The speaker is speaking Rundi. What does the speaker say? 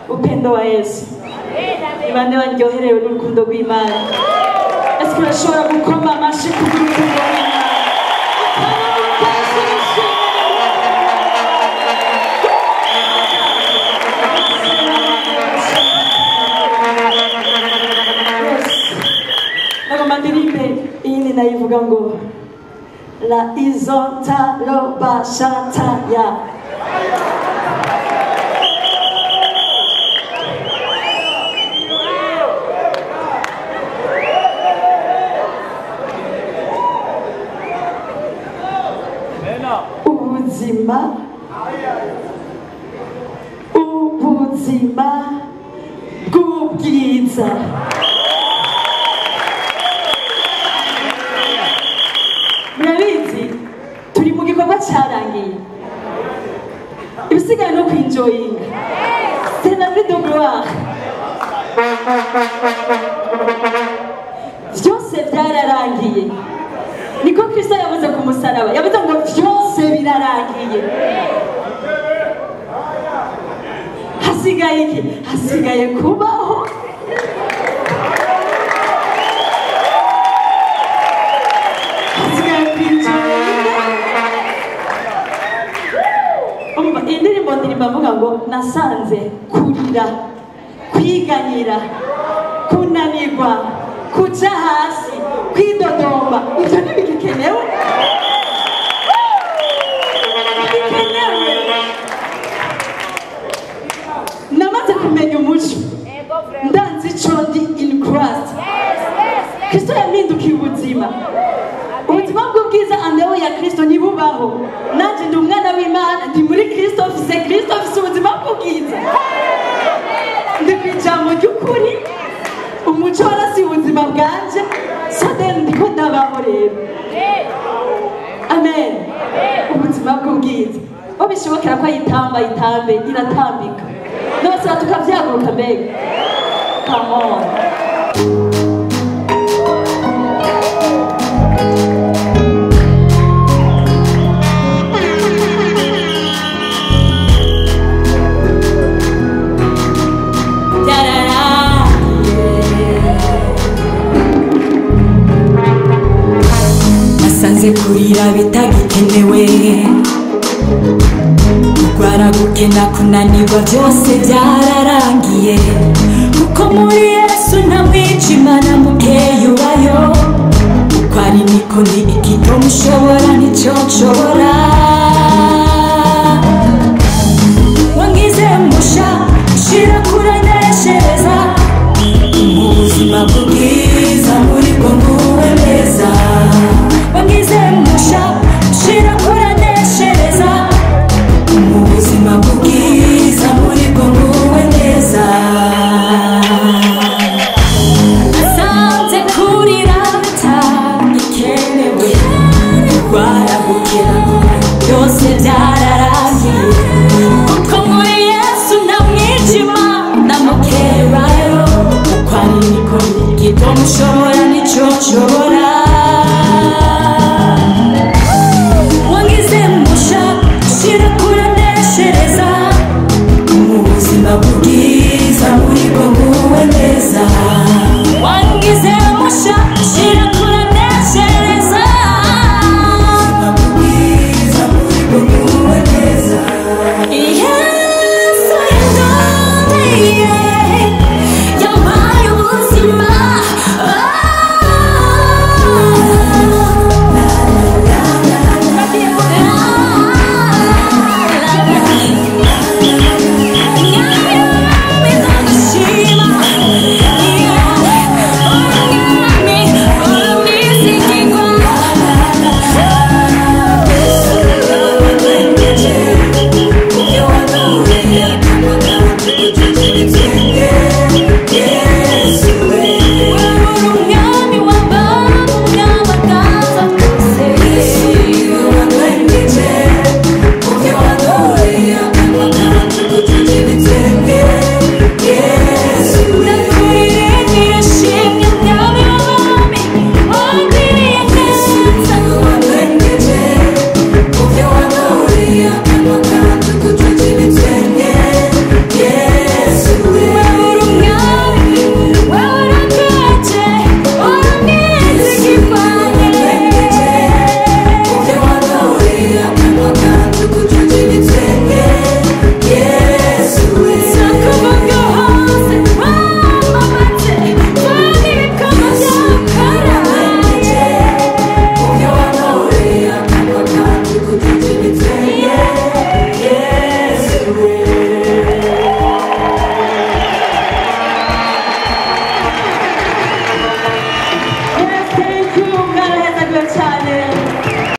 upendo wa Yesu. Ni bande baryoherewe n'urukundo rw'Imana. Ese urashobora gukoma amashyi ku rukundo rw'Imana? Nagomba ndirimbe iyi nayivuga ngo la izonta roba shataya. Ubuzima bw'ubwiza. Murabizi turi mu gikorwa cyarangiye, ibisigaye no kwinjoyinga. C'est la vie de gloire. Byose byararangiye, niko Kristo yavuze ku musaraba, yavuze ngo byose birarangiye. Hasigaye iki? Hasigaye kubaho. Hasigaye kwinjira. Indirimbo ndirimba mvuga ngo nasanze kurira, kwiganyira, kunanirwa, kuja hasi, kwidodomba, ibyo ntibigikenewe. Namaze kumenya umuco, ndanze ico ndi in Christ. Kristo yampindukiye ubuzima. Ubuzima bw'ubwiza andeho ya Kristo nibubaho. Nanje ndi umwana w'Imana, ndi muri Kristo, mfise Kristo, mfise ubuzima bw'ubwiza. Ndi kwijambo ry'ukuri, umuco warasi ubuzima bwanje, sadeni ndiko ndabaho rero. Amen. Ubuzima bw'ubwiza. Obishobokera ko yitamba itambe, iratambika. Nose tukavyaguruka mbega. Come on. Nasanze kurira bitagikenewe, kurwara gukena kunanirwa byose byararangiye, kuko muri Yesu nta mwijima na mukeya ubayo. Uko ari niko ndi, igito mushobora nicyo nshobora. Wangize musha ushira kuraneshereza, mu buzima bw'ubwiza muri bwo nguwe neza. Wangize musha ushira kuraneshereza, mu buzima bw'ubwiza muri bwo nguwe neza. Nasanze kurira bitagikenewe, kurwara gukena amagambo